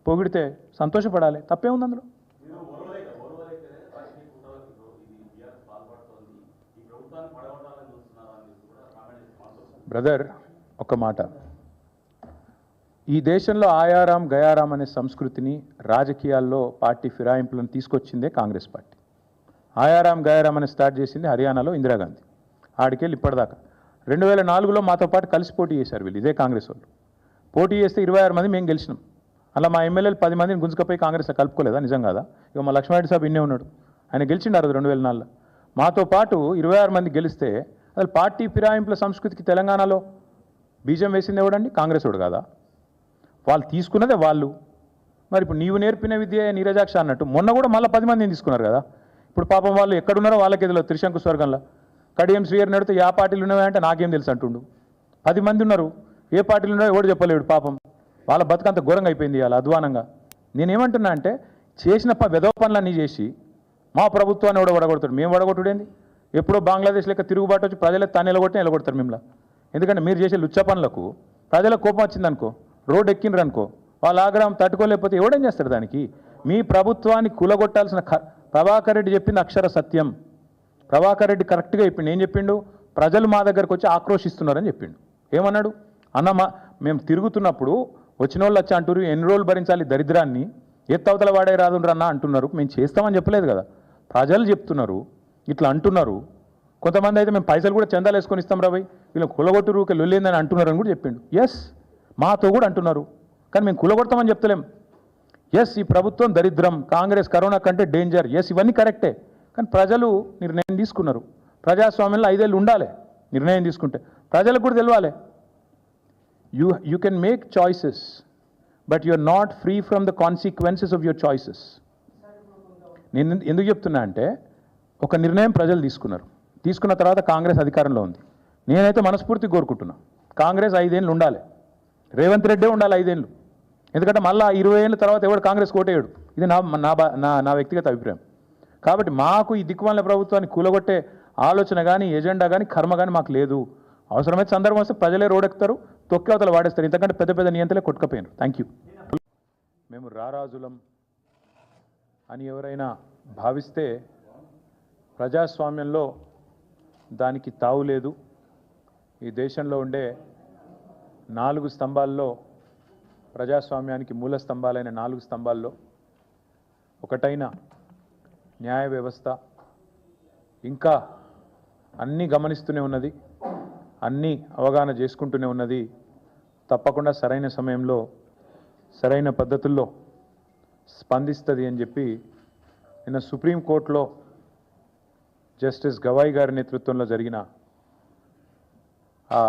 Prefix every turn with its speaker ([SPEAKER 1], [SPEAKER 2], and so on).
[SPEAKER 1] పొగిడితే సంతోషపడాలి, తప్పేముంది అందులో? బ్రదర్, ఒక మాట, ఈ దేశంలో ఆయారాం గయారాం అనే సంస్కృతిని రాజకీయాల్లో పార్టీ ఫిరాయింపులను తీసుకొచ్చిందే కాంగ్రెస్ పార్టీ. ఆయారాం గయారాం అని స్టార్ట్ చేసింది హర్యానాలో ఇందిరాగాంధీ. ఆడికెళ్ళి ఇప్పటిదాకా 2004లో మాతో పాటు కలిసి పోటీ చేశారు వీళ్ళు, ఇదే కాంగ్రెస్ వాళ్ళు. పోటీ చేస్తే 26 మంది మేము గెలిచినాం. అలా మా ఎమ్మెల్యేలు 10 మందిని గుంజుకపోయి కాంగ్రెస్లో కలుపుకోలేదా? నిజం కాదా? ఇక మా లక్ష్మారెడ్డి సాబ్ ఇన్నే ఉన్నాడు, ఆయన గెలిచిండారు 2004లో. మాతో పాటు 26 మంది గెలిస్తే అసలు పార్టీ ఫిరాయింపుల సంస్కృతికి తెలంగాణలో బీజం వేసింది ఎవడండి? కాంగ్రెస్ వాడు కాదా? వాళ్ళు తీసుకున్నదే వాళ్ళు. మరి ఇప్పుడు నీవు నేర్పిన విద్య నీరజాక్ష అన్నట్టు మొన్న కూడా మళ్ళీ 10 మందిని తీసుకున్నారు కదా. ఇప్పుడు పాపం వాళ్ళు ఎక్కడున్నారో వాళ్ళకి ఎదులో త్రిశంకు స్వర్గంలో. కడియం శ్రీయర్ నడితే ఏ పార్టీలు ఉన్నాయంటే నాకేం తెలుసు అంటుండు. 10 మంది ఉన్నారు, ఏ పార్టీలు ఉన్నాయో ఎవడు చెప్పలేడు. పాపం వాళ్ళ బతుకంత ఘోరంగా అయిపోయింది అలా అధ్వానంగా. నేనేమంటున్నా అంటే చేసిన వెధవ పనులన్నీ చేసి మా ప్రభుత్వాన్ని ఎవడో వడగొడతాడు. మేము వడగొట్టుడేంది? ఎప్పుడో బంగ్లాదేశ్ లెక్క తిరుగుబాటు వచ్చి ప్రజలకు తాను నిలగొడతారు మిమ్మల్ని. ఎందుకంటే మీరు చేసే లుచ్చ పనులకు ప్రజలకు కోపం వచ్చిందనుకో, రోడ్డు ఎక్కినరు అనుకో, వాళ్ళ ఆగ్రహం తట్టుకోలేకపోతే ఎవడేం చేస్తాడు దానికి? మీ ప్రభుత్వాన్ని కూలగొట్టాల్సిన ప్రభాకర్ రెడ్డి చెప్పింది అక్షర సత్యం. ప్రభాకర్ రెడ్డి కరెక్ట్గా చెప్పిండు. ఏం చెప్పిండు? ప్రజలు మా దగ్గరకు వచ్చి ఆక్రోషిస్తున్నారని చెప్పిండు. ఏమన్నాడు? మేము తిరుగుతున్నప్పుడు వచ్చిన వాళ్ళు వచ్చి అంటారు ఎన్ని రోజులు భరించాలి దరిద్రాన్ని, ఎత్తవతల వాడే రాదుండ్రన్నా అంటున్నారు. మేము చేస్తామని చెప్పలేదు కదా, ప్రజలు చెప్తున్నారు, ఇట్లా అంటున్నారు. కొంతమంది అయితే మేము పైసలు కూడా చందాలు వేసుకొని ఇస్తాం రాబోయ్, వీళ్ళు కులగొట్టురు లొల్లిందని అంటున్నారు అని కూడా చెప్పిండు. ఎస్, మాతో కూడా అంటున్నారు, కానీ మేము కులగొడతామని చెప్తలేం. ఎస్, ఈ ప్రభుత్వం దరిద్రం, కాంగ్రెస్ కరోనా కంటే డేంజర్, ఎస్ ఇవన్నీ కరెక్టే. కానీ ప్రజలు నిర్ణయం తీసుకున్నారు. ప్రజాస్వామ్యంలో 5 ఏళ్ళు ఉండాలి. నిర్ణయం తీసుకుంటే ప్రజలకు కూడా తెలియాలి. You can make choices, but you are not free from the consequences of your choices. నేను ఎందుకు చెప్తున్నా అంటే ఒక నిర్ణయం ప్రజలు తీసుకున్న తర్వాత కాంగ్రెస్ అధికారంలో ఉంది. నేనైతే మనస్ఫూర్తిగా కోరుకుంటున్నా కాంగ్రెస్ 5 ఏళ్ళు ఉండాలి, రేవంత్ రెడ్డే ఉండాలి 5 ఏళ్ళు. ఎందుకంటే మళ్ళీ 20 ఏళ్ళ తర్వాత ఎవడు కాంగ్రెస్ కోటేయడు. ఇది నా వ్యక్తిగత అభిప్రాయం. కాబట్టి మాకు ఈ దిక్కుమాలిన ప్రభుత్వాన్ని కూలగొట్టే ఆలోచన కానీ ఎజెండా కానీ కర్మ కానీ మాకు లేదు. అవసరమైతే సందర్భం వస్తే ప్రజలే రోడెక్కుతారు, తొక్కి అవతల వాడేస్తారు. ఇంతకంటే పెద్ద పెద్ద నియంతలే కొట్టుకపోయినారు. Thank you. మేము రారాజులం అని ఎవరైనా భావిస్తే ప్రజాస్వామ్యంలో దానికి తావు లేదు. ఈ దేశంలో ఉండే 4 స్తంభాల్లో, ప్రజాస్వామ్యానికి మూల స్తంభాలైన 4 స్తంభాల్లో ఒకటైన న్యాయ వ్యవస్థ ఇంకా అన్నీ గమనిస్తూనే ఉన్నది, అన్నీ అవగాహన చేసుకుంటూనే ఉన్నది. తప్పకుండా సరైన సమయంలో సరైన పద్ధతుల్లో స్పందిస్తుంది అని చెప్పి నిన్న సుప్రీంకోర్టులో జస్టిస్ గవాయి గారి నేతృత్వంలో జరిగిన ఆ